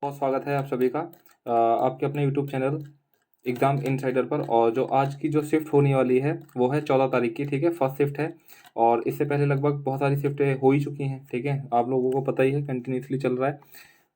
बहुत स्वागत है आप सभी का आपके अपने यूट्यूब चैनल एग्ज़ाम इनसाइडर पर। और जो आज की जो शिफ्ट होने वाली है वो है 14 तारीख की, ठीक है। फर्स्ट शिफ्ट है और इससे पहले लगभग बहुत सारी शिफ्टें हो ही चुकी हैं, ठीक है। आप लोगों को पता ही है, कंटिन्यूसली चल रहा है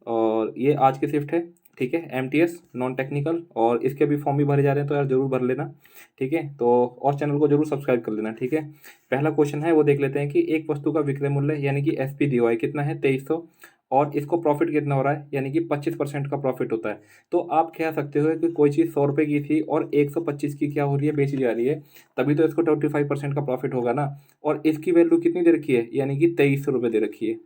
और ये आज की शिफ्ट है, ठीक है। एमटीएस नॉन टेक्निकल, और इसके भी फॉर्म भी भरे जा रहे हैं तो यार ज़रूर भर लेना, ठीक है। तो और चैनल को जरूर सब्सक्राइब कर लेना, ठीक है। पहला क्वेश्चन है वो देख लेते हैं कि एक वस्तु का विक्रय मूल्य यानी कि एसपी डी कितना है, 2300, और इसको प्रॉफिट कितना हो रहा है यानी कि 25% का प्रॉफिट होता है। तो आप कह सकते हो कि कोई चीज़ 100 रुपये की थी और 125 की क्या हो रही है, बेची जा रही है, तभी तो इसको 25% का प्रॉफिट होगा ना। और इसकी वैल्यू कितनी दे रखी है यानी कि 2300 रुपये दे रखी है,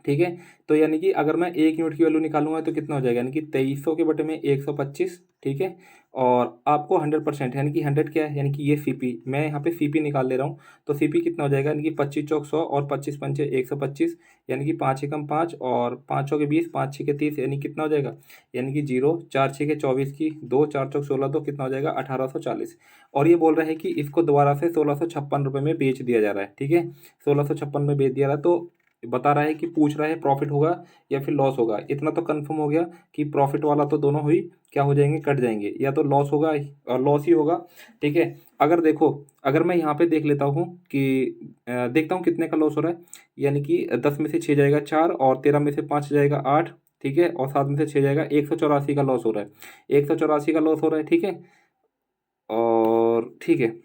ठीक है। तो यानी कि अगर मैं 1 यूनिट की वैल्यू निकालूंगा तो कितना हो जाएगा, यानी कि 2300 के बटे में 125, ठीक है। और आपको 100% यानी कि 100 क्या है, यानी कि ये सीपी, मैं यहाँ पे सीपी निकाल ले रहा हूँ। तो सीपी कितना हो जाएगा, यानी कि 25 चौक 100 और 25 पंचे 125, यानी कि 5 एकम 5 और 5 चौके 20, 5 छः के 30, यानी कितना हो जाएगा, यानी कि 0, 4 छः के 24 की 2, 4 चौक 16, तो कितना हो जाएगा 1840। और ये बोल रहा है कि इसको दोबारा से 1656 रुपये में बेच दिया जा रहा है, ठीक है। 1656 में बेच दिया रहा है, तो बता रहा है कि पूछ रहा है प्रॉफिट होगा या फिर लॉस होगा। इतना तो कंफर्म हो गया कि प्रॉफिट वाला तो दोनों हुई क्या हो जाएंगे, कट जाएंगे, या तो लॉस होगा और लॉस ही होगा, ठीक है। अगर देखो, अगर मैं यहाँ पे देख लेता हूँ कि देखता हूँ कितने का लॉस हो रहा है, यानी कि 10 में से 6 जाएगा 4, और 13 में से 5 जाएगा 8, ठीक है, और 7 में से 6 जाएगा 184 का लॉस हो रहा है, 184 का लॉस हो रहा है, ठीक है। और ठीक है,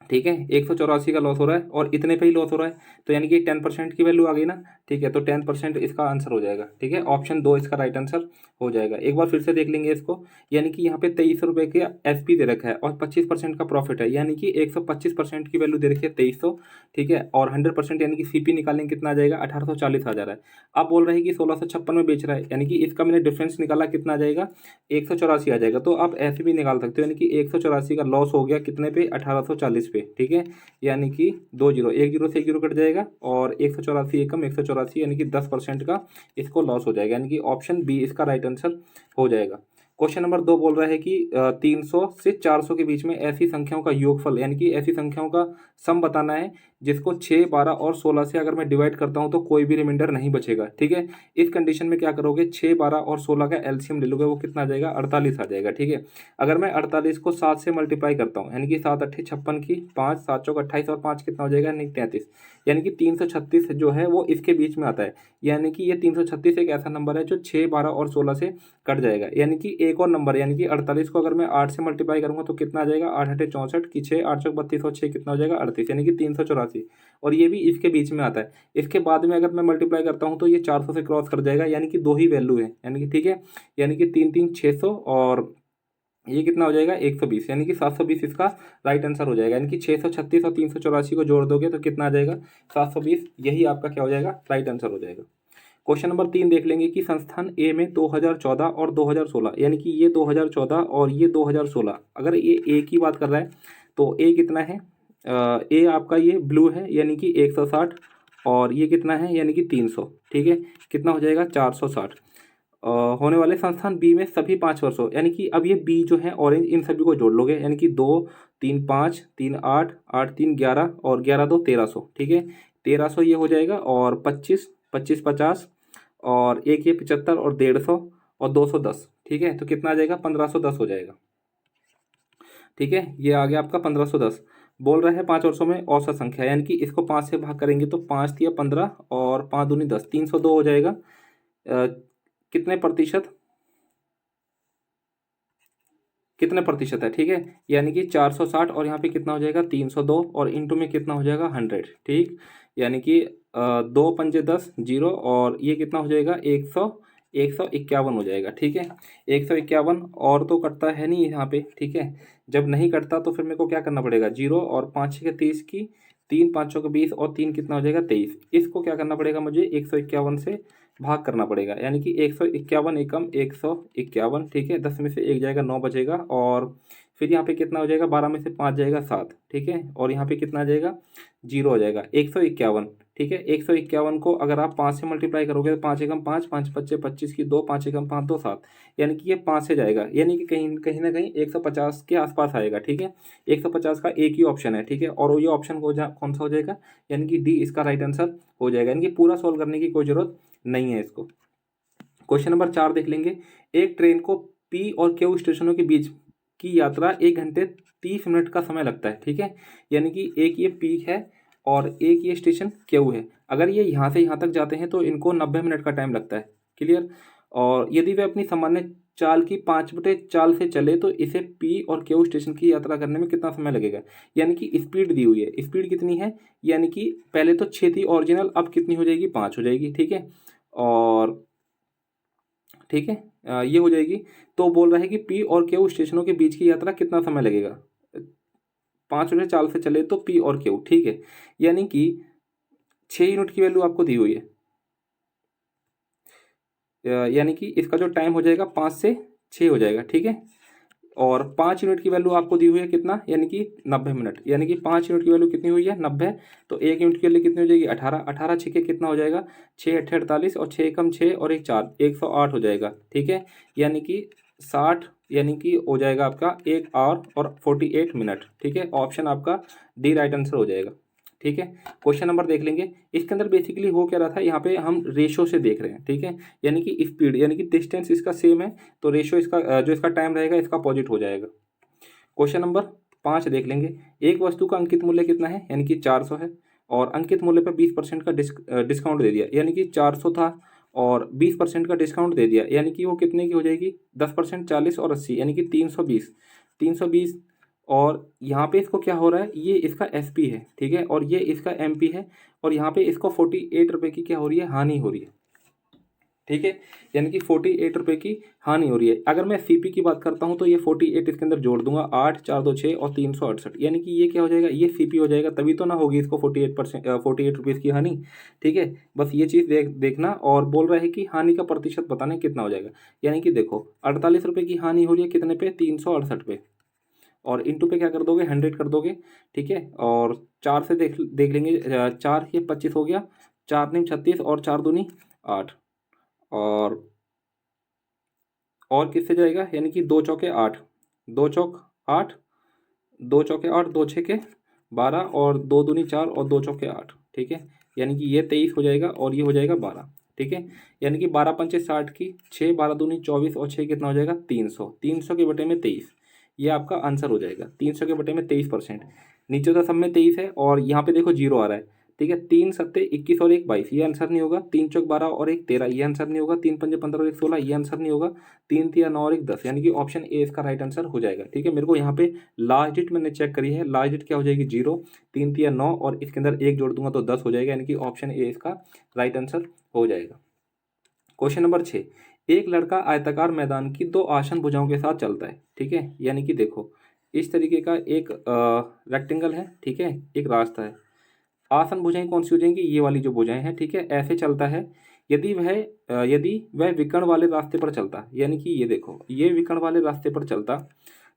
ठीक है, 184 का लॉस हो रहा है और इतने पे ही लॉस हो रहा है, तो यानी कि 10% की वैल्यू आ गई ना, ठीक है। तो 10% इसका आंसर हो जाएगा, ठीक है। ऑप्शन 2 इसका राइट आंसर हो जाएगा। एक बार फिर से देख लेंगे इसको, यानी कि यहाँ पे 2300 रुपये के एसपी दे रखा है और 25% का प्रॉफिट है, यानी कि 125% की वैल्यू दे रखी है 2300, ठीक है। और 100% यानी कि सीपी निकालेंगे कितना आ जाएगा, 1840 आ जा रहा है। अब बोल रहे हैं कि 1656 में बेच रहा है, यानी कि इसका मैंने डिफरेंस निकाला, कितना आ जाएगा, 184 आ जाएगा। तो आप ऐसे भी निकाल सकते हो, यानी कि 184 का लॉस हो गया कितने पे, 1840 पे, ठीक है। यानी कि 2 जीरो, 1 जीरो से 1 जीरो कट जाएगा और 184 एकम 184, यानी कि 10% का इसको लॉस हो जाएगा, यानी कि ऑप्शन बी इसका राइट आंसर हो जाएगा। क्वेश्चन नंबर 2 बोल रहा है कि 300 से 400 के बीच में ऐसी संख्याओं का योगफल, यानी कि ऐसी संख्याओं का सम बताना है जिसको 6, 12 और 16 से अगर मैं डिवाइड करता हूं तो कोई भी रिमाइंडर नहीं बचेगा, ठीक है। इस कंडीशन में क्या करोगे, 6, 12 और 16 का एलसीएम ले लोगे, वो कितना आ जाएगा, 48 आ जाएगा, ठीक है। अगर मैं 48 को 7 से मल्टीप्लाई करता हूँ, यानी कि 7 अट्ठे 56 की 5, 7 चौक 28 और 5 कितना हो जाएगा, यानी 33, यानी कि 336 जो है वो इसके बीच में आता है। यानी कि ये 336 एक ऐसा नंबर है जो 6, 12 और 16 से कट जाएगा। यानी कि एक और नंबर, यानी कि 48 को अगर मैं 8 से मल्टीप्लाई करूंगा तो कितना आ जाएगा, 8 अट्ठे 64 की 6, 8 चौक 32 और 6 कितना हो जाएगा, 38, यानी कि 384। और ये भी इसके बीच में आता है। इसके बाद में अगर मैं मल्टीप्लाई करता हूँ तो ये 400 से क्रॉस कर जाएगा, यानी कि दो ही वैल्यू है, यानी कि ठीक है, यानी कि 3 3 600, और ये कितना हो जाएगा, 120, यानी कि 720 इसका राइट आंसर हो जाएगा। यानी कि 636 और 384 को जोड़ दोगे तो कितना आ जाएगा, 720, यही आपका क्या हो जाएगा, राइट आंसर हो जाएगा। क्वेश्चन नंबर 3 देख लेंगे कि संस्थान ए में 2014 और 2016, यानी कि ये 2014 और ये 2016, अगर ये ए की बात कर रहा है तो ए कितना है, ए आपका ये ब्लू है, यानी कि 160, और ये कितना है, यानी कि 300, ठीक है। कितना हो जाएगा, 460। होने वाले संस्थान बी में सभी 5 वर्षों, यानी कि अब ये बी जो है ऑरेंज, इन सभी को जोड़ लोगे, यानी कि 2 3 5 3 8 8 3 11 और 11 2 1300, ठीक है। 1300 ये हो जाएगा, और 25 25 50, और एक ये 75 और 150 और 210, ठीक है। तो कितना आ जाएगा, 1510 हो जाएगा, ठीक है। ये आ गया आपका 1510। बोल रहा है 5 वर्षों में औसत संख्या, यानी कि इसको 5 से भाग करेंगे तो 5 तिया 15 और 5 दूनी 10, 302 हो जाएगा। कितने प्रतिशत, कितने प्रतिशत है, ठीक है। यानी कि 460, और यहाँ पे कितना हो जाएगा, 302, और इंटू में कितना हो जाएगा, 100, ठीक। यानी कि 2 पंजे 10 जीरो, और ये कितना हो जाएगा, 151 हो जाएगा, ठीक है। 151, और तो कटता है नहीं यहाँ पे, ठीक है। जब नहीं कटता तो फिर मेरे को क्या करना पड़ेगा, 0 और 5 छः के 30 की 3, 5 चौके 20 और 3 कितना हो जाएगा, 23, इसको क्या करना पड़ेगा मुझे, 151 से भाग करना पड़ेगा, यानी कि 151 एकम 151, ठीक है। 10 में से 1 जाएगा, 9 बचेगा, और फिर यहाँ पे कितना हो जाएगा, 12 में से 5 जाएगा 7, ठीक है। और यहाँ पे कितना आ जाएगा, 0 हो जाएगा, 151, ठीक है। 151 को अगर आप 5 से मल्टीप्लाई करोगे तो 5 एकम 5, 5 पच्चे 25 की 2, 5 एकम 5 2 7, यानी कि ये 5 से जाएगा, यानी कि कहीं कहीं ना कहीं 150 के आसपास आएगा, ठीक है। 150 का एक ही ऑप्शन है, ठीक है। और ये ऑप्शन कौन सा हो जाएगा, यानी कि डी इसका राइट आंसर हो जाएगा, यानी कि पूरा सॉल्व करने की कोई जरूरत नहीं है इसको। क्वेश्चन नंबर 4 देख लेंगे। एक ट्रेन को पी और क्यू स्टेशनों के बीच की यात्रा 1 घंटे 30 मिनट का समय लगता है, ठीक है। यानी कि एक ये पी है और एक ये स्टेशन क्यू है। अगर ये यहाँ से यहाँ तक जाते हैं तो इनको 90 मिनट का टाइम लगता है, क्लियर। और यदि वे अपनी सामान्य चाल की 5/4 से चले तो इसे पी और क्यू स्टेशन की यात्रा करने में कितना समय लगेगा। यानी कि स्पीड दी हुई है, स्पीड कितनी है, यानी कि पहले तो 6 थी ओरिजिनल, अब कितनी हो जाएगी, 5 हो जाएगी, ठीक है। और ठीक है, ये हो जाएगी। तो बोल रहा है कि पी और क्यू स्टेशनों के बीच की यात्रा कितना समय लगेगा। 5/4 से चले तो पी और क्यू, ठीक है। यानी कि 6 यूनिट की वैल्यू आपको दी हुई है, यानी कि इसका जो टाइम हो जाएगा 5 से 6 हो जाएगा, ठीक है। और 5 यूनिट की वैल्यू आपको दी हुई है कितना, यानी कि 90 मिनट। यानी कि 5 यूनिट की वैल्यू कितनी हुई है, 90। तो 1 यूनिट की वैल्यू कितनी हो जाएगी, 18। 18 6 कितना हो जाएगा, 6×8 = 48 और 6 कम 6 और 1 4, 108 हो जाएगा, ठीक है। यानी कि 60, यानी कि हो जाएगा आपका 1 आवर और 48 मिनट, ठीक है। ऑप्शन आपका डी राइट आंसर हो जाएगा, ठीक है। क्वेश्चन नंबर देख लेंगे। इसके अंदर बेसिकली हो क्या रहा था, यहाँ पे हम रेशो से देख रहे हैं, ठीक है। यानी कि स्पीड, यानी कि डिस्टेंस इसका सेम है तो रेशो इसका जो इसका टाइम रहेगा इसका अपोजिट हो जाएगा। क्वेश्चन नंबर 5 देख लेंगे। एक वस्तु का अंकित मूल्य कितना है, यानी कि 400 है और अंकित मूल्य पर 20% का डिस्काउंट दे दिया, यानी कि 400 था और 20% का डिस्काउंट दे दिया, यानी कि वो कितने की हो जाएगी, 10%, 40 और 80, यानी कि 320। 320 और यहाँ पे इसको क्या हो रहा है, ये इसका एसपी है, ठीक है, और ये इसका एमपी है और यहाँ पे इसको 48 रुपये की क्या हो रही है, हानि हो रही है, ठीक है। यानी कि 48 रुपये की हानि हो रही है। अगर मैं सीपी की बात करता हूँ तो ये 48 इसके अंदर जोड़ दूंगा, 8 4 2 6 और 368, यानी कि ये क्या हो जाएगा, ये सीपी हो जाएगा। तभी तो ना होगी इसको 48 रुपीज़ की हानि, ठीक है। बस ये चीज़ देखना। और बोल रहा है कि हानि का प्रतिशत बताना कितना हो जाएगा। यानी कि देखो 48 रुपये की हानि हो रही है कितने पे, 368 पे, और इंटू पे क्या कर दोगे, 100 कर दोगे, ठीक है। और 4 से देख लेंगे, 4 ये 25 हो गया, 4 9 36 और 4 दूनी 8, और किससे जाएगा, यानी कि 2 चौके 8, 2 चौक 8, 2 चौके 8, 2 छके 12 और 2 दूनी 4 और 2 चौके 8, ठीक है। यानी कि ये 23 हो जाएगा और ये हो जाएगा 12, ठीक है। यानी कि 12 पंचे 60 की 6, 12 दूनी 24 और 6 कितना हो जाएगा, 300। 300 के बटे में 23, ये आपका आंसर हो जाएगा। 300 के बटे में 23%, नीचे तो सब में 23 है और यहाँ पे देखो 0 आ रहा है, ठीक है। 3 सत्ते 21 और 1 22, ये आंसर नहीं होगा। 3 चौक 12 और 1 13, ये आंसर नहीं होगा। 3 पंजे 15 और 1 16, ये आंसर नहीं होगा। 3 तिया 9 और 1 10, यानी कि ऑप्शन ए इसका राइट आंसर हो जाएगा, ठीक है। मेरे को यहाँ पे लास्ट डिजिट मैंने चेक करी है, लास्ट डिजिट क्या हो जाएगी, 0। 3 तिया 9 और इसके अंदर 1 जोड़ दूंगा तो 10 हो जाएगा, यानी कि ऑप्शन ए इसका राइट आंसर हो जाएगा। Question number 6। एक लड़का आयताकार मैदान की 2 आसन भुजाओं के साथ चलता है, ठीक है। यानी कि देखो इस तरीके का एक रेक्टेंगल है, ठीक है, एक रास्ता है। आसन भुजाएं कौन सी हो जाएंगी, ये वाली जो भुजाएं हैं, ठीक है। ऐसे चलता है। यदि वह विकर्ण वाले रास्ते पर चलता, यानी कि ये देखो ये विकर्ण वाले रास्ते पर चलता,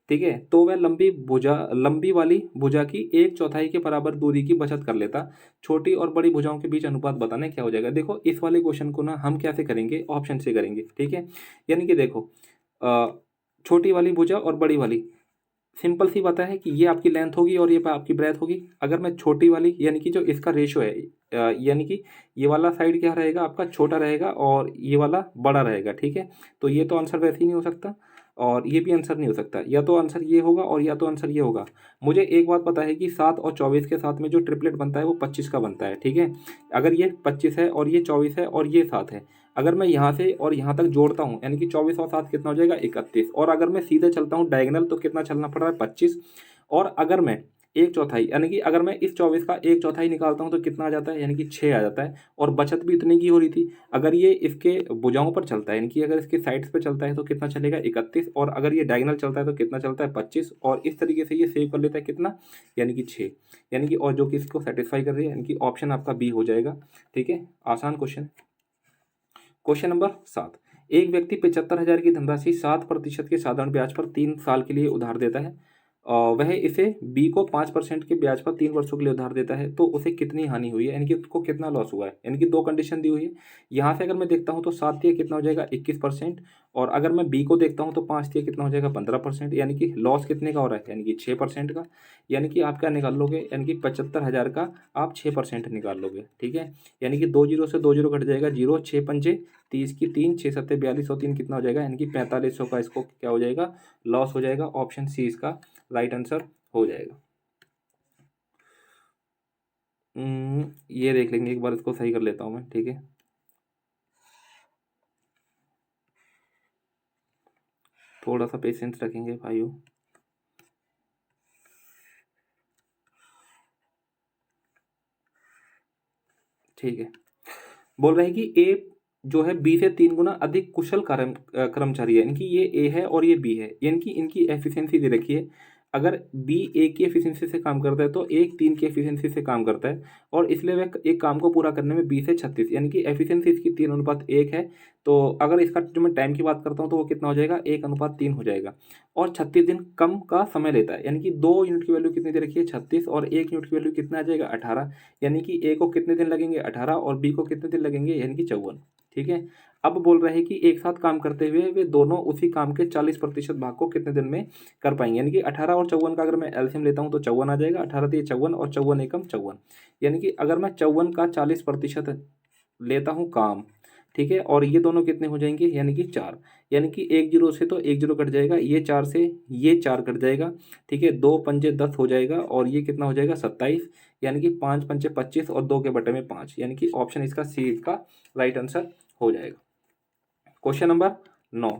ठीक है, तो वह लंबी वाली भुजा की 1/4 के बराबर दूरी की बचत कर लेता। छोटी और बड़ी भुजाओं के बीच अनुपात बताना क्या हो जाएगा। देखो इस वाले क्वेश्चन को ना हम कैसे करेंगे, ऑप्शन से करेंगे, ठीक है। यानी कि देखो छोटी वाली भुजा और बड़ी वाली, सिंपल सी बात है कि ये आपकी लेंथ होगी और ये आपकी ब्रेथ होगी। अगर मैं छोटी वाली, यानी कि जो इसका रेशो है, यानी कि ये वाला साइड क्या रहेगा आपका, छोटा रहेगा और ये वाला बड़ा रहेगा, ठीक है। तो ये तो आंसर वैसे ही नहीं हो सकता और ये भी आंसर नहीं हो सकता। या तो आंसर ये होगा और या तो आंसर ये होगा। मुझे एक बात पता है कि 7 और 24 के साथ में जो ट्रिपलेट बनता है वो 25 का बनता है, ठीक है। अगर ये 25 है और ये 24 है और ये 7 है, अगर मैं यहाँ से और यहाँ तक जोड़ता हूँ, यानी कि 24 और 7 कितना हो जाएगा, 31। और अगर मैं सीधे चलता हूँ डायगोनल तो कितना चलना पड़ रहा है, 25। और अगर मैं 1/4, यानी कि अगर मैं इस 24 का 1/4 निकालता हूँ तो कितना आ जाता है, यानी कि 6 आ जाता है। और बचत भी इतनी की हो रही थी। अगर ये इसके भुजाओं पर चलता है, यानी कि अगर इसके साइड्स पे चलता है तो कितना चलेगा, 31। और अगर ये डायगोनल चलता है तो कितना चलता है, 25। और इस तरीके से ये सेव कर लेता है कितना, यानी कि 6, यानी कि और जो कि इसको सेटिस्फाई कर रही है, यानी कि ऑप्शन आपका बी हो जाएगा, ठीक है। आसान क्वेश्चन। Question number 7। एक व्यक्ति 75,000 की धनराशि 7% के साधारण ब्याज पर 3 साल के लिए उधार देता है। वह इसे बी को 5% के ब्याज पर 3 वर्षों के लिए उधार देता है, तो उसे कितनी हानि हुई है, यानी कि उसको कितना लॉस हुआ है। यानी कि दो कंडीशन दी हुई है। यहाँ से अगर मैं देखता हूँ तो 7 कितना हो जाएगा 21%, और अगर मैं बी को देखता हूँ तो 5 कितना हो जाएगा 15%, यानी कि लॉस कितने का हो रहा है, यानी कि 6% का। यानी कि आप क्या निकाल लोगे, यानी कि 75,000 का आप 6% निकाल लोगे, ठीक है। यानी कि 2 जीरो से 2 जीरो कट जाएगा, जीरो 6 पंजे 30 की 3, 6 सत्ते 42, 103 कितना हो जाएगा, यानी कि 4500 का इसको क्या हो जाएगा, लॉस हो जाएगा। ऑप्शन सी इसका राइट आंसर हो जाएगा। ये देख लेंगे एक बार, इसको सही कर लेता हूँ मैं, ठीक है। थोड़ा सा पेशेंस रखेंगे भाइयों। ठीक है। बोल रहे हैं कि ए जो है बी से 3 गुना अधिक कुशल कर्मचारी है, यानी कि ये ए है और ये बी है, यानी कि इनकी एफिशिएंसी दे रखी है। अगर बी ए की एफिशिएंसी से काम करता है तो ए 3 की एफिशिएंसी से काम करता है, और इसलिए वह एक काम को पूरा करने में 20 से 36, यानी कि एफिशिएंसी इसकी 3:1 है। तो अगर इसका जो मैं टाइम की बात करता हूँ तो वो कितना हो जाएगा, 1:3 हो जाएगा। और 36 दिन कम का समय लेता है, यानी कि 2 यूनिट की वैल्यू कितनी दे रखी है 36, और 1 यूनिट की वैल्यू कितना आ जाएगा 18। यानी कि ए को कितने दिन लगेंगे 18, और बी को कितने दिन लगेंगे, यानी कि 54, ठीक है। अब बोल रहे हैं कि एक साथ काम करते हुए वे दोनों उसी काम के 40% भाग को कितने दिन में कर पाएंगे, यानी कि 18 और 54 का अगर मैं एलसीएम लेता हूँ तो 54 आ जाएगा, 18 3 54 और 54 एकम 54। यानी कि अगर मैं 54 का 40% लेता हूँ काम, ठीक है, और ये दोनों कितने हो जाएंगे, यानी कि 4। यानी कि 1 जीरो से तो 1 जीरो कट जाएगा, ये 4 से ये 4 कट जाएगा, ठीक है। 2 पंजे 10 हो जाएगा, और ये कितना हो जाएगा 27, यानी कि 5 पंचे 25 और 2 के बटे में 5, यानी कि ऑप्शन इसका सी इसका राइट आंसर हो जाएगा। क्वेश्चन नंबर 9,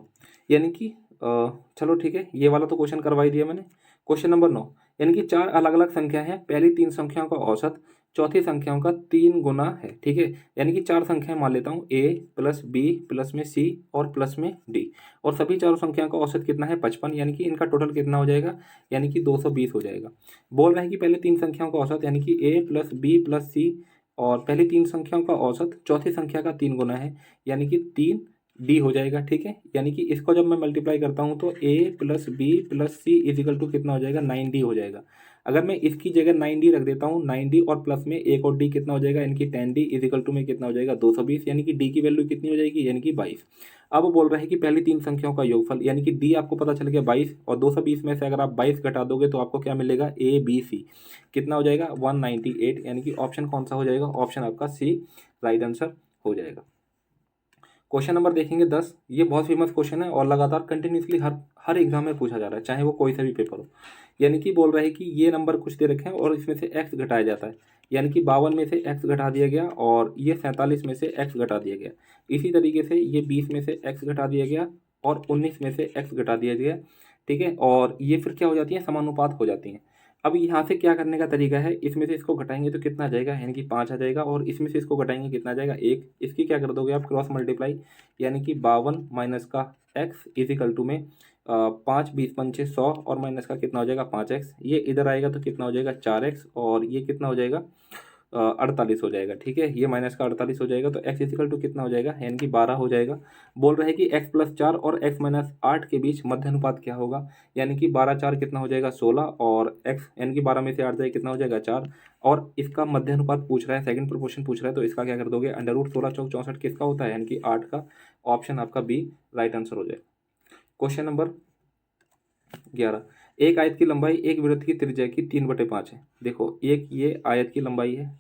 यानी कि चलो ठीक है, ये वाला तो क्वेश्चन करवा ही दिया मैंने। क्वेश्चन नंबर 9, यानी कि 4 अलग अलग संख्या हैं, पहली 3 संख्याओं का औसत चौथी संख्याओं का 3 गुना है, ठीक है। यानी कि 4 संख्याएं मान लेता हूँ, ए प्लस बी प्लस में सी और प्लस में डी, और सभी चारों संख्याओं का औसत कितना है 55, यानी कि इनका टोटल कितना हो जाएगा, यानी कि 220 हो जाएगा। बोल रहे हैं कि पहले 3 संख्याओं का औसत, यानी कि ए प्लस बी प्लस सी, और पहली 3 संख्याओं का औसत चौथी संख्या का 3 गुना है, यानी कि 3 डी हो जाएगा, ठीक है। यानी कि इसको जब मैं मल्टीप्लाई करता हूँ तो A plus B plus C equal to कितना हो जाएगा 9D हो जाएगा। अगर मैं इसकी जगह 9D रख देता हूँ, 9D और प्लस में एक और डी कितना हो जाएगा, यानी कि 10D इजिकल टू में कितना हो जाएगा 220, यानी कि डी की वैल्यू कितनी हो जाएगी, यानी कि 22। अब बोल रहे हैं कि पहली 3 संख्याओं का योगफल, यानी कि डी आपको पता चल गया 22, और 220 में से अगर आप 22 घटा दोगे तो आपको क्या मिलेगा, ए बी सी कितना हो जाएगा 198, यानी कि ऑप्शन कौन सा हो जाएगा, ऑप्शन आपका सी राइट आंसर हो जाएगा। क्वेश्चन नंबर देखेंगे 10, ये बहुत फेमस क्वेश्चन है और लगातार कंटिन्यूसली हर हर एग्जाम में पूछा जा रहा है, चाहे वो कोई सा भी पेपर हो। यानी कि बोल रहा है कि ये नंबर कुछ दे रखे हैं और इसमें से x घटाया जाता है, यानी कि 52 में से x घटा दिया गया, और ये 47 में से x घटा दिया गया। इसी तरीके से ये 20 में से x घटा दिया गया, और 19 में से x घटा दिया गया, ठीक है। और ये फिर क्या हो जाती है, समानुपात हो जाती हैं। अब यहाँ से क्या करने का तरीका है, इसमें से इसको घटाएंगे तो कितना आ जाएगा, यानी कि 5 आ जाएगा, और इसमें से इसको घटाएंगे कितना आ जाएगा 1। इसकी क्या कर दोगे आप क्रॉस मल्टीप्लाई, यानी कि 52 माइनस का x इजिकल टू में 5 20 पंचे 100, और माइनस का कितना हो जाएगा 5x, ये इधर आएगा तो कितना हो जाएगा 4x, और ये कितना हो जाएगा 48 हो जाएगा, ठीक है। ये माइनस का 48 हो जाएगा, तो x इजिकल टू कितना हो जाएगा, यानी कि 12 हो जाएगा। बोल रहे हैं कि x+4 और x-8 के बीच मध्य अनुपात क्या होगा, यानी कि 12 4 कितना हो जाएगा 16, और x यानी कि 12 में से 8 जाए कितना हो जाएगा 4, और इसका मध्य अनुपात पूछ रहा है, सेकंड प्रोपोर्शन पूछ रहा है, तो इसका क्या कर दोगे, अंडर रूट 16 चौक 64 किसका होता है, यानी कि 8 का, ऑप्शन आपका बी राइट आंसर हो जाएगा। क्वेश्चन नंबर 11, एक आयत की लंबाई एक वृत्त की त्रिज्या की 3/5 है। देखो, एक ये आयत की लंबाई है,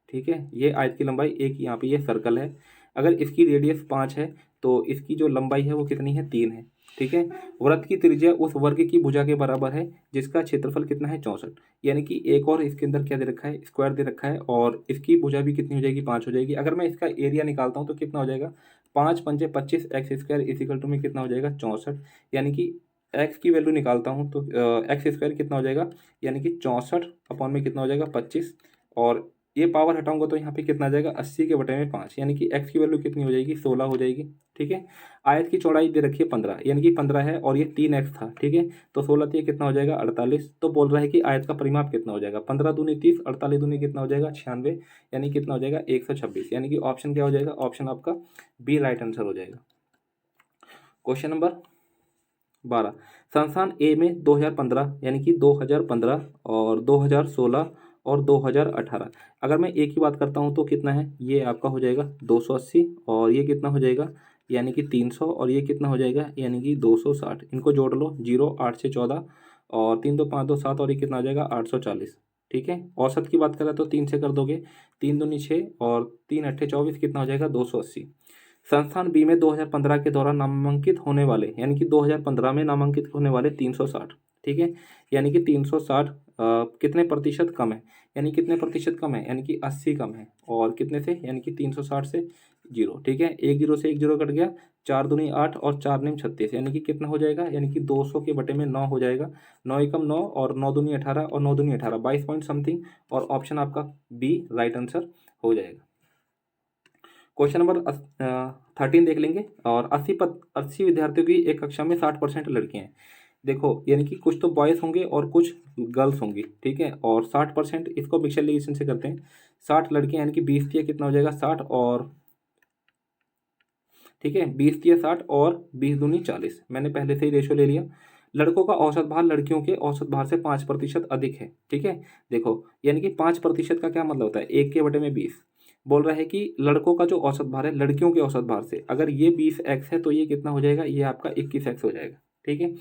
ठीक है, ये आयत की लंबाई एक, यहाँ पे ये सर्कल है। अगर इसकी रेडियस 5 है तो इसकी जो लंबाई है वो कितनी है 3 है, ठीक है। वृत्त की त्रिज्या उस वर्ग की भुजा के बराबर है जिसका क्षेत्रफल कितना है 64, यानी कि एक और इसके अंदर क्या दे रखा है, स्क्वायर दे रखा है, और इसकी भुजा भी कितनी हो जाएगी 5 हो जाएगी। अगर मैं इसका एरिया निकालता हूँ तो कितना हो जाएगा 5 पंजे 25 एक्स स्क्वायर इजिकल टू में कितना हो जाएगा 64, यानी कि एक्स की वैल्यू निकालता हूँ तो एक्स स्क्वायर कितना हो जाएगा, यानी कि 64 अपॉन में कितना हो जाएगा 25, और ये पावर हटाऊंगा तो यहाँ पे कितना आ जाएगा 80/5, यानी कि x की वैल्यू कितनी हो जाएगी 16 हो जाएगी, ठीक है। आयत की चौड़ाई दे रखी है 15, यानी कि 15 है, और ये 3x था, ठीक है। तो 16 ये कितना हो जाएगा 48। तो बोल रहा है कि आयत का परिमाप कितना हो जाएगा, 15 दूनी 30, 48 दूनी कितना हो जाएगा 96, यानी कितना हो जाएगा 126, यानी कि ऑप्शन क्या हो जाएगा, ऑप्शन आपका बी राइट आंसर हो जाएगा। Question number 12। संस्थान ए में 2015 यानी कि 2015 और 2016 और 2018। अगर मैं ए की बात करता हूँ तो कितना है, ये आपका हो जाएगा 280 और ये कितना हो जाएगा यानी कि 300 और ये कितना हो जाएगा यानी कि 260। इनको जोड़ लो, 0 8 से 14 और 3 2 5 2 7 और ये कितना हो जाएगा 840। ठीक है, औसत की बात करें तो 3 से कर दोगे, 3 दूनी 6 और 3 अट्ठे 24 कितना हो जाएगा 280। संस्थान बी में 2015 के दौरान नामांकित होने वाले यानी कि 2015 में नामांकित होने वाले 360। ठीक है, यानी कि 360 कितने प्रतिशत कम है, यानी कितने प्रतिशत कम है यानी कि 80 कम है। और कितने से यानी कि 360 से 0। ठीक है, एक जीरो से एक जीरो कट गया, 4 दूनी 8 और 4 निम 36 यानी कि कितना हो जाएगा यानी कि 200 के बटे में 9 हो जाएगा। 9 एकम 9 और 9 दूनी 18 और 9 दूनी 18 22 पॉइंट समथिंग और ऑप्शन आपका बी राइट आंसर हो जाएगा। क्वेश्चन नंबर 13 देख लेंगे। और 80 विद्यार्थियों की एक कक्षा में 60% लड़कियां हैं। देखो यानी कि कुछ तो बॉयज़ होंगे और कुछ गर्ल्स होंगी। ठीक है, और 60% इसको मिक्सचराइजेशन से करते हैं। 60 लड़कियां यानी कि 20 दिया कितना हो जाएगा 60 और ठीक है 20 दिया 60 और 20 दूनी 40। मैंने पहले से ही रेशो ले लिया। लड़कों का औसत भार लड़कियों के औसत भार से 5% अधिक है। ठीक है, देखो यानी कि 5% का क्या मतलब होता है, 1 के बटे में 20। बोल रहा है कि लड़कों का जो औसत भार है लड़कियों के औसत भार से, अगर ये 20x है तो ये कितना हो जाएगा, ये आपका 21x हो जाएगा। ठीक है,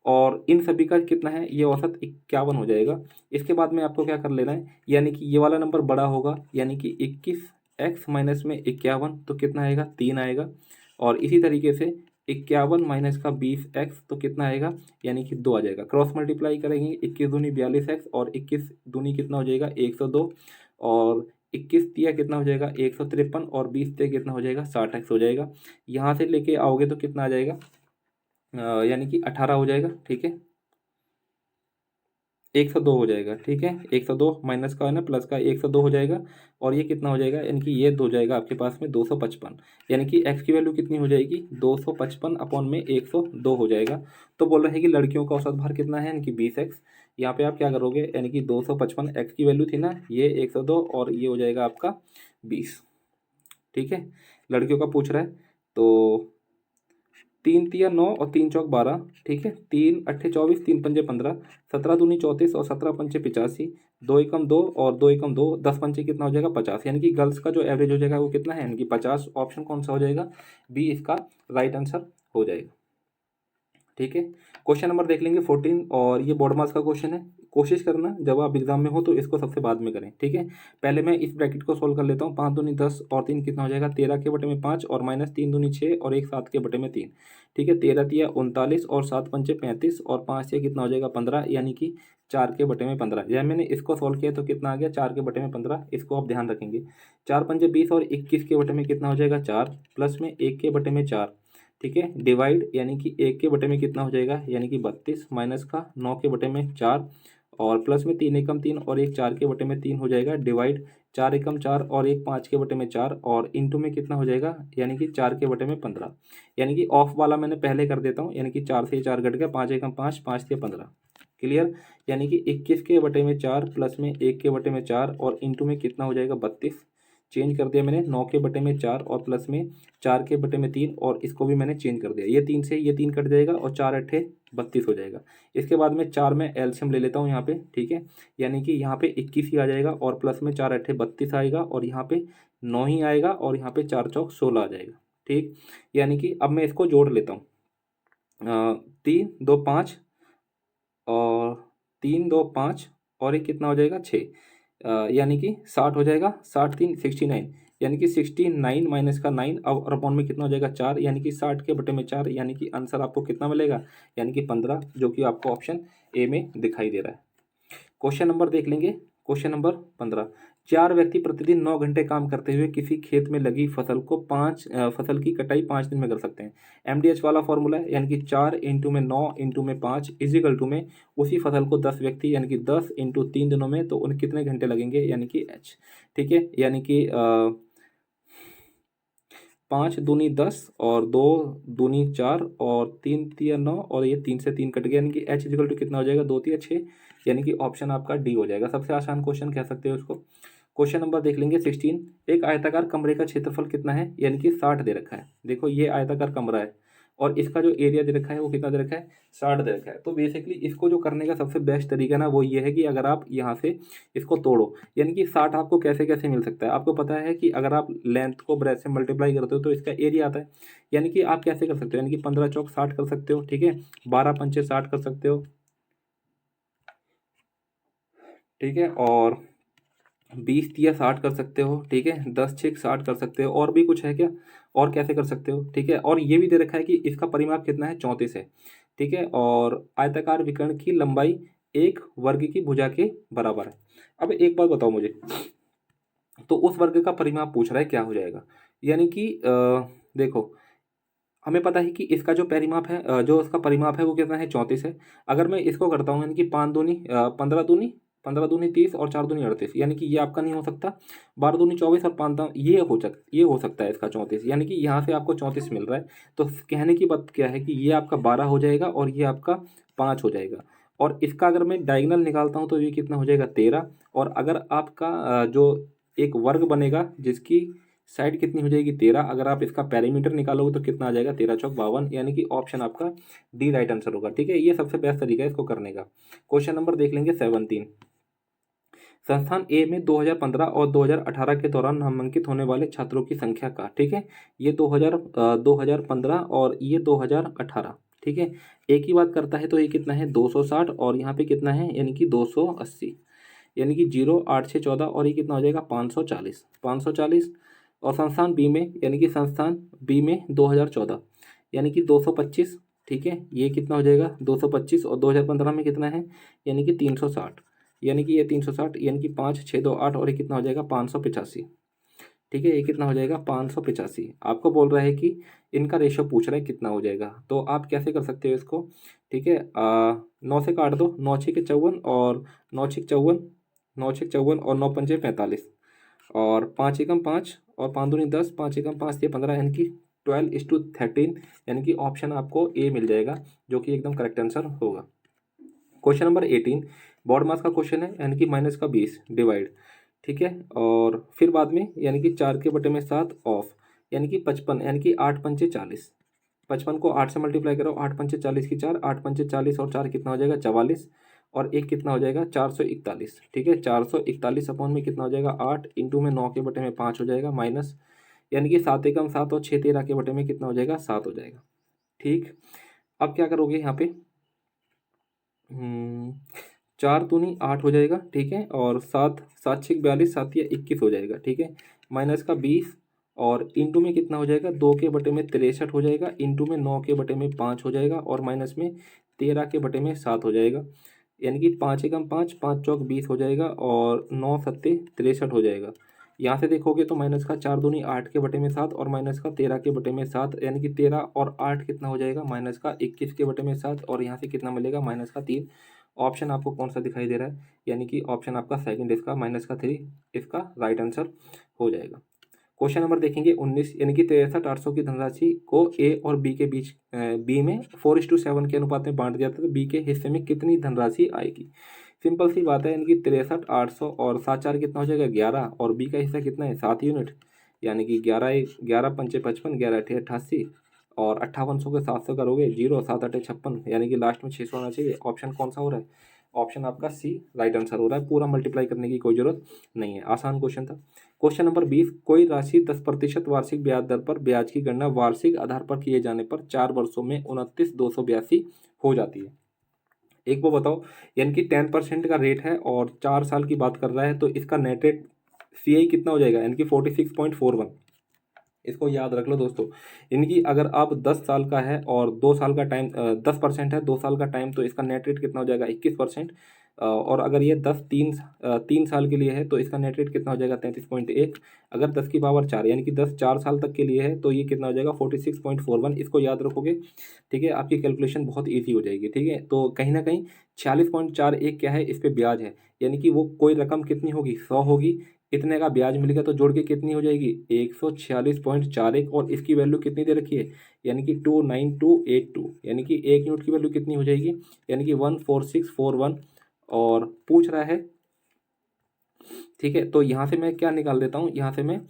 और इन सभी का कितना है, ये औसत 51 हो जाएगा। इसके बाद में आपको क्या कर लेना है, यानी कि ये वाला नंबर बड़ा होगा यानी कि 21x माइनस में 51 तो कितना आएगा 3 आएगा। और इसी तरीके से 51 माइनस का 20x तो कितना आएगा यानी कि 2 आ जाएगा। क्रॉस मल्टीप्लाई करेंगे, 21 दूनी 42x और 21 दूनी कितना हो जाएगा 102 और 21 दिया कितना हो जाएगा 153 और 20 दिया कितना हो जाएगा 60x हो जाएगा। यहाँ से लेके आओगे तो कितना आ जाएगा यानी कि 18 हो जाएगा। ठीक है, 102 हो जाएगा। ठीक है, 102 माइनस का है ना प्लस का 102 हो जाएगा और ये कितना हो जाएगा यानी कि ये हो जाएगा आपके पास में 255 यानी कि x की वैल्यू कितनी हो जाएगी 255 अपॉन में 102 हो जाएगा। तो बोल रहे हैं कि लड़कियों का औसत भार कितना है यानी कि 20x। यहाँ पे आप क्या करोगे यानी कि 255 x की वैल्यू थी ना, ये 102 और ये हो जाएगा आपका 20। ठीक है, लड़कियों का पूछ रहा है तो 3 तिया 9 और 3 चौक 12। ठीक है, 3 अट्ठे 24 3 पंजे 15 17 दूनी 34 और 17 पंचे 85 2 एकम 2 और 2 एकम 2 10 पंचे कितना हो जाएगा 50 यानी कि गर्ल्स का जो एवरेज हो जाएगा वो कितना है यानी कि 50। ऑप्शन कौन सा हो जाएगा, बी इसका राइट आंसर हो जाएगा। ठीक है, क्वेश्चन नंबर देख लेंगे 14 और ये बोर्ड मार्क्स का क्वेश्चन है। कोशिश करना जब आप एग्जाम में हो तो इसको सबसे बाद में करें। ठीक है, पहले मैं इस ब्रैकेट को सोल्व कर लेता हूँ। 5 दूनी 10 और 3 कितना हो जाएगा 13 के बटे में 5 और माइनस 3 दूनी 6 और 1 7 के बटे में 3। ठीक है, 13 तिया 39 और 7 पंचे 35 और 5 से कितना हो जाएगा 15 यानी कि 4 के बटे में 15। जब मैंने इसको सोल्व किया तो कितना आ गया 4 के बटे में 15। इसको आप ध्यान रखेंगे, 4 पंजे 20 और 21 के बटे में कितना हो जाएगा 4 प्लस में 1 के बटे में 4। ठीक है, डिवाइड यानी कि 1 के बटे में कितना हो जाएगा यानी कि 32 माइनस का 9 के बटे में 4 और प्लस में 3 एकम 3 और 1 4 के बटे में 3 हो जाएगा। डिवाइड 4 एकम 4 और 1 5 के बटे में 4 और इंटू में कितना हो जाएगा यानी कि 4 के बटे में 15। यानी कि ऑफ वाला मैंने पहले कर देता हूँ, यानी कि 4 से 4 घट गया, 5 एकम 5 5 से 15। क्लियर, यानी कि 21 के बटे में 4 प्लस में 1 के बटे में 4 और इंटू में कितना हो जाएगा 32। चेंज कर दिया मैंने, 9 के बटे में 4 और प्लस में 4 के बटे में 3 और इसको भी मैंने चेंज कर दिया। ये 3 से ये 3 कट जाएगा और 4 अट्ठे 32 हो जाएगा। इसके बाद में 4 में एलसीएम ले लेता हूँ यहाँ पे। ठीक है, यानी कि यहाँ पे 21 ही आ जाएगा और प्लस में 4 अट्ठे 32 आएगा और यहाँ पे 9 ही आएगा और यहाँ पे 4 चौक 16 आ जाएगा। ठीक, यानी कि अब मैं इसको जोड़ लेता हूँ, 3 2 5 और 3 2 5 और एक कितना हो जाएगा 6 यानी कि 60 हो जाएगा। 60 3 69 यानी कि 69 माइनस का 9 और अपॉन में कितना हो जाएगा 4 यानी कि 60 के बटे में 4 यानी कि आंसर आपको कितना मिलेगा यानी कि 15, जो कि आपको ऑप्शन ए में दिखाई दे रहा है। क्वेश्चन नंबर देख लेंगे, क्वेश्चन नंबर 15। 4 व्यक्ति प्रतिदिन 9 घंटे काम करते हुए किसी खेत में लगी फसल को फसल की कटाई 5 दिन में कर सकते हैं। एमडीएच वाला फॉर्मूला है, यानी कि 4 इंटू में 9 इंटू में 5 इजिकल टू में उसी फसल को 10 व्यक्ति यानी कि 10 इंटू 3 दिनों में, तो उन्हें कितने घंटे लगेंगे यानी कि एच। ठीक है, यानी कि 5 दूनी 10 और 2 दूनी 4 और 3 तिया 9 और ये 3 से 3 कट गया, यानी कि एच इजिकल टू कितना हो जाएगा 2 तिया 6, यानी कि ऑप्शन आपका डी हो जाएगा। सबसे आसान क्वेश्चन कह सकते हो उसको। क्वेश्चन नंबर देख लेंगे 16। एक आयताकार कमरे का क्षेत्रफल कितना है, यानी कि 60 दे रखा है। देखो ये आयताकार कमरा है और इसका जो एरिया दे रखा है वो कितना दे रखा है, 60 दे रखा है। तो बेसिकली इसको जो करने का सबसे बेस्ट तरीका ना वो ये है कि अगर आप यहाँ से इसको तोड़ो, यानी कि 60 आपको कैसे कैसे मिल सकता है। आपको पता है कि अगर आप लेंथ को ब्रेथ से मल्टीप्लाई करते हो तो इसका एरिया आता है, यानी कि आप कैसे कर सकते हो, यानी कि 15 चौक 60 कर सकते हो, ठीक है, 12 पंचे 60 कर सकते हो, ठीक है, और 20 तिया 60 कर सकते हो, ठीक है, 10 छेक 60 कर सकते हो। और भी कुछ है क्या, और कैसे कर सकते हो, ठीक है। और ये भी दे रखा है कि इसका परिमाप कितना है, 34 है, ठीक है, और आयताकार विकर्ण की लंबाई एक वर्ग की भुजा के बराबर है। अब एक बात बताओ मुझे, तो उस वर्ग का परिमाप पूछ रहा है, क्या हो जाएगा, यानी कि देखो हमें पता है कि इसका जो परिमाप है जो उसका परिमाप है वो कितना है, 34 है। अगर मैं इसको करता हूँ यानी कि 5 दूनी 15 दूनी 30 और 4 दूनी 38, यानी कि ये आपका नहीं हो सकता। 12 दूनी 24 और 5 ये हो सकता है इसका 34, यानी कि यहाँ से आपको 34 मिल रहा है। तो कहने की बात क्या है कि ये आपका 12 हो जाएगा और ये आपका 5 हो जाएगा। और इसका अगर मैं डायगोनल निकालता हूँ तो ये कितना हो जाएगा, 13। और अगर आपका जो एक वर्ग बनेगा जिसकी साइड कितनी हो जाएगी, 13, अगर आप इसका पेरीमीटर निकालोगे तो कितना आ जाएगा, 13 चौक 52, यानी कि ऑप्शन आपका डी राइट आंसर होगा, ठीक है। ये सबसे बेस्ट तरीका है इसको करने का। क्वेश्चन नंबर देख लेंगे 17। संस्थान ए में 2015 और 2018 के दौरान नामांकित होने वाले छात्रों की संख्या का, ठीक है, ये 2015 और ये 2018, ठीक है, एक ही बात करता है तो ये कितना है, 260, और यहाँ पे कितना है, यानी कि 280, यानी कि 0 8 6 14, और ये कितना हो जाएगा, 540। और संस्थान बी में, यानी कि संस्थान बी में 2014, यानी कि 225, ठीक है, ये कितना हो जाएगा, 225, और 2015 में कितना है, यानी कि 360, यानी कि ये 360, यानी कि 5 6 2 8, और ये कितना हो जाएगा, 585, ठीक है, ये कितना हो जाएगा, 585। आपको बोल रहा है कि इनका रेशियो पूछ रहा है कितना हो जाएगा, तो आप कैसे कर सकते हो इसको, ठीक है, 9 से काट दो, 9 छः के 54, और 9 छः 54, 9 छः 54, और 9 पंजे 45, और 5 एकम 5, और 5 दूनी 10, 5 एकम 5 ये 15, यानी कि 12:13, यानी कि ऑप्शन आपको ए मिल जाएगा, जो कि एकदम करेक्ट आंसर होगा। क्वेश्चन नंबर 18 बॉड मास का क्वेश्चन है, यानी कि माइनस का 20 डिवाइड, ठीक है, और फिर बाद में यानी कि 4 के बटे में 7 ऑफ, यानी कि 55, यानी कि 8 पंचे 40, 55 को 8 से मल्टीप्लाई करो, 8 पंचे 40 की 4, 8 पंचे 40 और 4 कितना हो जाएगा, 44, और एक कितना हो जाएगा, 441, ठीक है, 441 अपॉन में कितना हो जाएगा, 8 इंटू में 9 के बटे में 5 हो जाएगा, माइनस, यानी कि 7 एकम 7 और 6 13 के बटे में कितना हो जाएगा, 7 हो जाएगा, ठीक। अब क्या करोगे यहाँ पे, 4 दूनी 8 हो जाएगा, ठीक है, और 7 7 6 42, 7 या 21 हो जाएगा, ठीक है, माइनस का 20, और इंटू में कितना हो जाएगा, 2 के बटे में 63 हो जाएगा, इंटू में 9 के बटे में 5 हो जाएगा, और माइनस में 13 के बटे में 7 हो जाएगा, यानी कि 5 एकम 5 5 चौक 20 हो जाएगा, और 9 सत्ते 63 हो जाएगा। यहाँ से देखोगे तो माइनस का 4 दूनी 8 के बटे में 7, और माइनस का 13 के बटे में 7, यानी कि 13 और 8 कितना हो जाएगा, माइनस का 21 के बटे में 7, और यहाँ से कितना मिलेगा, माइनस का 3। ऑप्शन आपको कौन सा दिखाई दे रहा है, यानी कि ऑप्शन आपका सेकंड इसका माइनस का 3 इसका राइट आंसर हो जाएगा। क्वेश्चन नंबर देखेंगे 19, यानी कि 63,800 की धनराशि को ए और बी के बीच बी में 4:7 के अनुपात में बांट दिया था, तो बी के हिस्से में कितनी धनराशि आएगी। सिंपल सी बात है, यानी कि 63,800 और 7 4 कितना हो जाएगा, 11, और बी का हिस्सा कितना है, 7 यूनिट, यानी कि 11 पंचे 55, 11 अठे 88, और 5800 के 700 करोगे 0, 7 8 56, यानी कि लास्ट में 600 आना चाहिए। ऑप्शन कौन सा हो रहा है, ऑप्शन आपका सी राइट आंसर हो रहा है। पूरा मल्टीप्लाई करने की कोई जरूरत नहीं है, आसान क्वेश्चन था। क्वेश्चन नंबर 20, कोई राशि 10% वार्षिक ब्याज दर पर ब्याज की गणना वार्षिक आधार पर किए जाने पर 4 वर्षों में 29,282 हो जाती है। एक वो बताओ, यानी कि 10% का रेट है और 4 साल की बात कर रहा है, तो इसका नेट रेट CI कितना हो जाएगा, यानी कि 46.41। इसको याद रख लो दोस्तों, यानी कि अगर आप 10 साल का है और 2 साल का टाइम 10% है, 2 साल का टाइम, तो इसका नेट रेट कितना हो जाएगा, 21%। और अगर ये 3 साल के लिए है तो इसका नेट रेट कितना हो जाएगा, 33.1। अगर 10 की पावर 4, यानी कि 10 4 साल तक के लिए है तो ये कितना हो जाएगा, 46.41। इसको याद रखोगे, ठीक है, आपकी कैलकुलेशन बहुत ईजी हो जाएगी, ठीक है। तो कहीं ना कहीं 46.41 क्या है, इस पर ब्याज है, यानी कि वो कोई रकम कितनी होगी, 100 होगी, इतने का ब्याज मिलेगा, तो जोड़ के कितनी हो जाएगी, 146.41, और इसकी वैल्यू कितनी दे रखी है, यानी कि 29282, यानी कि 1 यूनिट की वैल्यू कितनी हो जाएगी, यानी कि 14641। और पूछ रहा है ठीक है। तो यहाँ से मैं क्या निकाल देता हूँ, यहाँ से मैं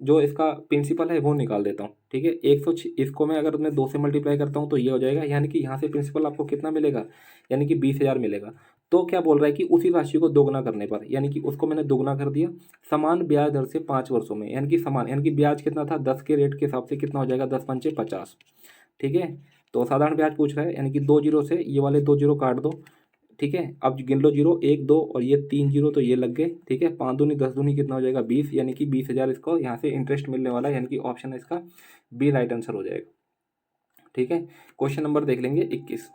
जो इसका प्रिंसिपल है वो निकाल देता हूँ, ठीक है। 106 इसको मैं अगर मैं 2 से मल्टीप्लाई करता हूँ तो ये हो जाएगा, यानी कि यहाँ से प्रिंसिपल आपको कितना मिलेगा, यानी कि 20,000 मिलेगा। तो क्या बोल रहा है कि उसी राशि को दोगुना करने पर, यानी कि उसको मैंने दोगुना कर दिया समान ब्याज दर से 5 वर्षों में, यानी कि समान, यानी कि ब्याज कितना था 10 के रेट के हिसाब से कितना हो जाएगा, 10 पंचे 50, ठीक है। तो साधारण ब्याज पूछ रहा है, यानी कि 2 जीरो से ये वाले 2 जीरो काट दो, ठीक है। अब गिन लो जीरो, 1 2 और ये 3 जीरो, तो ये लग गए, ठीक है। 5 दूनी 10 दूनी कितना हो जाएगा 20, यानी कि 20,000 इसको यहाँ से इंटरेस्ट मिलने वाला है, यानी कि ऑप्शन है इसका बी राइट आंसर हो जाएगा, ठीक है। क्वेश्चन नंबर देख लेंगे 21।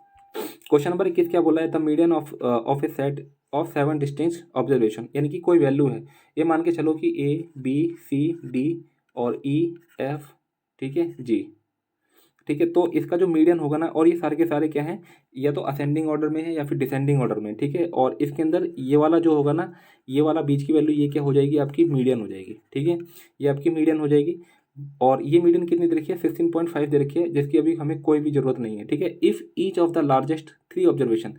क्वेश्चन नंबर 21 क्या बोला है, the median of A set of 7 distance observation, यानी कि कोई वैल्यू है, ये मान के चलो कि ए बी सी डी और ई एफ, ठीक है जी, ठीक है। तो इसका जो मीडियन होगा ना, और ये सारे के सारे क्या हैं, या तो असेंडिंग ऑर्डर में है या फिर डिसेंडिंग ऑर्डर में, ठीक है। और इसके अंदर ये वाला जो होगा ना, ये वाला बीच की वैल्यू ये क्या हो जाएगी, आपकी मीडियन हो जाएगी, ठीक है। ये आपकी मीडियन हो जाएगी। और ये मीडियन कितनी दे रखी है, 16.5 दे रखी है, जिसकी अभी हमें कोई भी जरूरत नहीं है, ठीक है। If each of the largest 3 observation,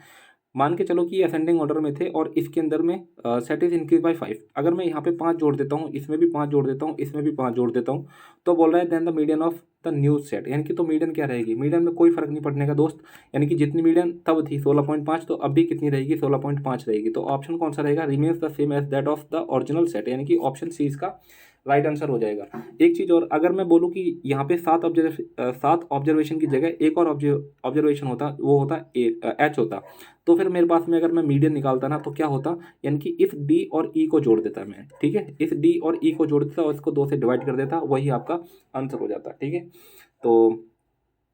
मान के चलो कि ये असेंडिंग ऑर्डर में थे और इसके अंदर में सेट इज इंक्रीज बाय 5, अगर मैं यहाँ पे 5 जोड़ देता हूँ, इसमें भी 5 जोड़ देता हूँ, इसमें भी 5 जोड़ देता हूँ, तो बोल रहा है then the median of the new set, यानी कि तो मीडियन क्या रहेगी, मीडियन में कोई फर्क नहीं पड़ने का दोस्त, यानी कि जितनी मीडियन तब थी 16.5, तो अब भी कितनी रहेगी 16.5 रहेगी। तो ऑप्शन कौन सा रहेगा, remains the same as that of the original set, यानी कि ऑप्शन सी इसका राइट आंसर हो जाएगा। एक चीज़ और, अगर मैं बोलूँ कि यहाँ पे 7 ऑब्जर्वेशन की जगह एक और ऑब्जर्वेशन होता, वो होता एच होता, तो फिर मेरे पास में अगर मैं मीडियन निकालता ना तो क्या होता, यानी कि इस डी और ई को जोड़ देता मैं, ठीक है, इस डी और ई को जोड़ देता और इसको 2 से डिवाइड कर देता, वही आपका आंसर हो जाता, ठीक है। तो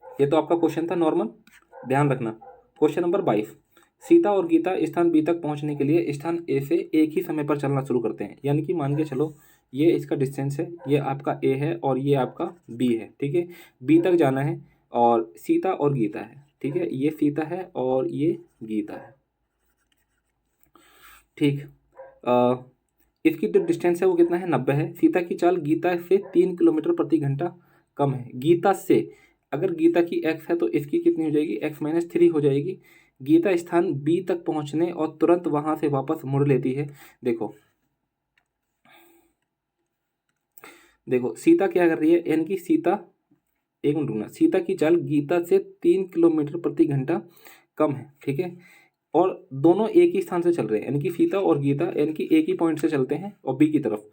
ये तो आपका क्वेश्चन था नॉर्मल, ध्यान रखना। क्वेश्चन नंबर 22, सीता और गीता स्थान बी तक पहुंचने के लिए स्थान ए से एक ही समय पर चलना शुरू करते हैं, यानी कि मान के चलो ये इसका डिस्टेंस है, ये आपका ए है और ये आपका बी है, ठीक है। बी तक जाना है और सीता और गीता है, ठीक है, ये सीता है और ये गीता है, ठीक। इसकी जो डिस्टेंस है वो कितना है, 90 है। सीता की चाल गीता से 3 किलोमीटर प्रति घंटा कम है, गीता से, अगर गीता की एक्स है तो इसकी कितनी हो जाएगी, x-3 हो जाएगी। गीता स्थान बी तक पहुंचने और तुरंत वहां से वापस मुड़ लेती है। देखो देखो सीता क्या कर रही है, यानी कि सीता, एक मिनट रुकना, सीता की चाल गीता से 3 किलोमीटर प्रति घंटा कम है, ठीक है। और दोनों एक ही स्थान से चल रहे हैं, यानी कि सीता और गीता, यानी कि एक ही पॉइंट से चलते हैं और बी की तरफ।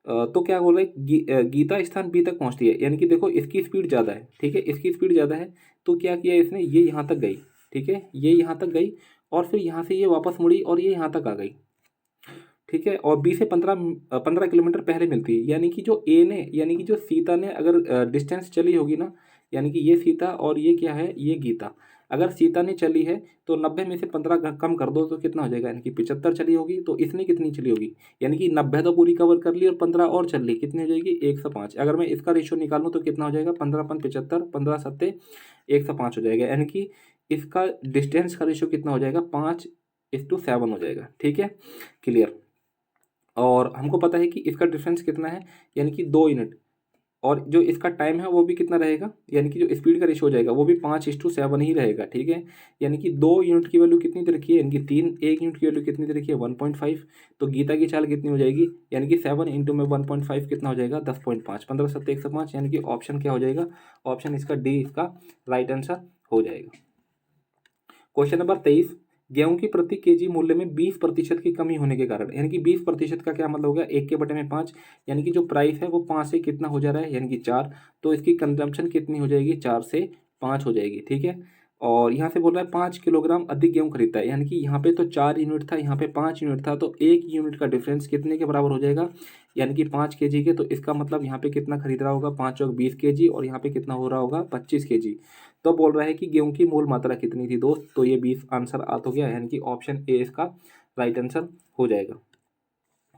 तो क्या बोल रहे हैं, गीता स्थान बी तक पहुंचती है, यानी कि देखो इसकी स्पीड ज़्यादा है, ठीक है, इसकी स्पीड ज़्यादा है। तो क्या किया इसने, ये यहाँ तक गई, ठीक है, ये यहाँ तक गई और फिर यहाँ से ये वापस मुड़ी और ये यहाँ तक आ गई, ठीक है। और बी से 15 किलोमीटर पहले मिलती है, यानी कि जो ए ने, यानी कि जो सीता ने अगर डिस्टेंस चली होगी ना, यानी कि ये सीता और ये क्या है, ये गीता, अगर सीता ने चली है तो 90 में से 15 कम कर दो तो कितना हो जाएगा, यानी कि 75 चली होगी। तो इसने कितनी चली होगी, यानी कि 90 तो पूरी कवर कर ली और 15 और चल ली, कितनी हो जाएगी 105। अगर मैं इसका रेशियो निकालूँ तो कितना हो जाएगा, 15 15 सत्ते 105 हो जाएगा, यानी कि इसका डिस्टेंस का रेशियो कितना हो जाएगा, 5:7 हो जाएगा, ठीक है, क्लियर। और हमको पता है कि इसका डिफरेंस कितना है, यानी कि 2 यूनिट, और जो इसका टाइम है वो भी कितना रहेगा, यानी कि जो स्पीड का रेशियो हो जाएगा वो भी 5:7 ही रहेगा, ठीक है। यानी कि 2 यूनिट की वैल्यू कितनी दे रखी है, यानी कि 3, 1 यूनिट की वैल्यू कितनी दे रखी है 1.5। तो गीता की चाल कितनी हो जाएगी, यानी कि 7 इंटू में 1.5 कितना हो जाएगा 10.5, 15 सत्ते 105, यानी कि ऑप्शन क्या हो जाएगा, ऑप्शन इसका डी इसका राइट आंसर हो जाएगा। क्वेश्चन नंबर 23, गेहूं की प्रति केजी मूल्य में 20% की कमी होने के कारण, यानी कि 20% का क्या मतलब हो गया, 1/5, यानी कि जो प्राइस है वो 5 से कितना हो जा रहा है, यानी कि 4, तो इसकी कंजम्पशन कितनी हो जाएगी, 4 से 5 हो जाएगी, ठीक है। और यहाँ से बोल रहा है 5 किलोग्राम अधिक गेहूं खरीदता है, यानी कि यहाँ पे तो 4 यूनिट था, यहाँ पे 5 यूनिट था, तो 1 यूनिट का डिफरेंस कितने के बराबर हो जाएगा, यानी कि 5 केजी के। तो इसका मतलब यहाँ पे कितना खरीद रहा होगा, 5 और 20 केजी, और यहाँ पे कितना हो रहा होगा 25 केजी। तो बोल रहा है कि गेहूं की मूल मात्रा कितनी थी दोस्त, तो ये 20 आंसर आत हो गया, यानी कि ऑप्शन ए इसका राइट आंसर हो जाएगा।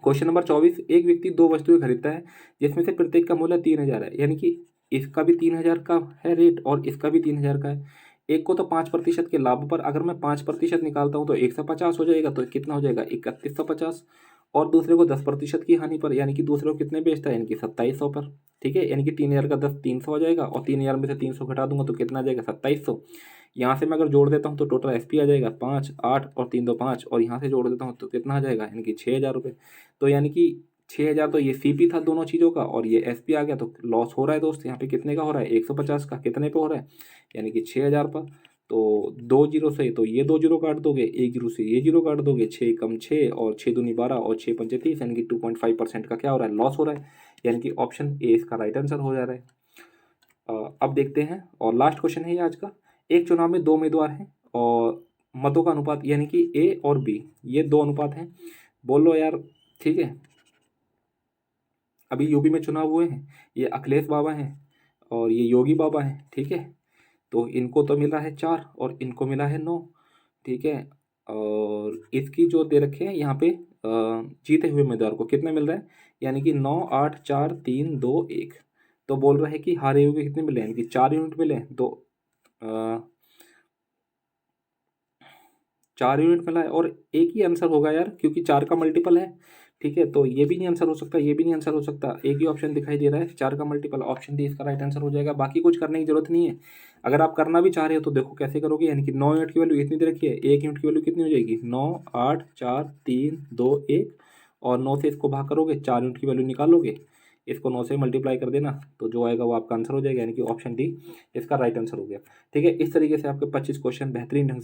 क्वेश्चन नंबर 24, एक व्यक्ति 2 वस्तुएं खरीदता है जिसमें से प्रत्येक का मूल्य 3,000 है, यानी कि इसका भी 3,000 का है रेट और इसका भी 3,000 का है। एक को तो 5% के लाभ पर अगर मैं 5% निकालता हूँ तो 150 हो जाएगा, तो कितना हो जाएगा 3150, और दूसरे को 10% की हानि पर, यानी कि दूसरे को कितने बेचता है, यानी कि 2700 पर, ठीक है। यानी कि 3,000 का 10 300 हो जाएगा, और 3,000 में से 300 घटा दूंगा तो कितना आ जाएगा 2700, यहाँ से मैं अगर जोड़ देता हूँ तो टोटल एसपी आ जाएगा 5, 8 और 3 2 5, और यहाँ से जोड़ देता हूँ तो कितना आ जाएगा, यानी कि 6,000 रुपये। तो यानी कि 6,000 तो ये सीपी था दोनों चीज़ों का, और ये एसपी आ गया, तो लॉस हो रहा है दोस्त यहाँ पे कितने का हो रहा है, 150 का। कितने पे हो रहा है, यानी कि 6,000 पर। तो 2 जीरो से तो ये 2 जीरो काट दोगे, 1 जीरो से ये जीरो काट दोगे, 6 कम 6 और 6 दूनी 12 और 6 पंचे 30, यानी कि 2.5% का क्या हो रहा है, लॉस हो रहा है। यानी कि ऑप्शन ए इसका राइट आंसर हो जा रहा है। अब देखते हैं, और लास्ट क्वेश्चन है ये आज का। एक चुनाव में 2 उम्मीदवार हैं और मतों का अनुपात यानी कि ए और बी, ये 2 अनुपात हैं। बोल लो यार, ठीक है। अभी यूपी में चुनाव हुए हैं, ये अखिलेश बाबा हैं और ये योगी बाबा हैं, ठीक है। तो इनको तो मिला है 4 और इनको मिला है 9, ठीक है। और इसकी जो दे रखे हैं यहाँ पे जीते हुए उम्मीदवार को कितने मिल रहा है, यानी कि 9, 8, 4, 3, 2, 1। तो बोल रहे हैं कि हारे हुए कितने मिले, यानी कि 4 यूनिट मिले। तो 4 यूनिट मिला है, और एक ही आंसर होगा यार, क्योंकि 4 का मल्टीपल है, ठीक है। तो ये भी नहीं आंसर हो सकता, ये भी नहीं आंसर हो सकता, एक ही ऑप्शन दिखाई दे रहा है 4 का मल्टीपल। ऑप्शन डी इसका राइट आंसर हो जाएगा। बाकी कुछ करने की जरूरत नहीं है। अगर आप करना भी चाह रहे हो तो देखो कैसे करोगे, यानी कि 9 यूनिट की वैल्यू इतनी दे रखी है, 1 यूनिट की वैल्यू कितनी हो जाएगी, 9, 8, 4, 3, 2, 1, और 9 से इसको भाग करोगे, 4 यूनिट की वैल्यू निकालोगे, इसको 9 से मल्टीप्लाई कर देना, तो जो आएगा वो आपका आंसर हो जाएगा, यानी कि ऑप्शन डी इसका राइट आंसर हो गया। ठीक है, इस तरीके से आपके 25 क्वेश्चन बेहतरीन ढंग से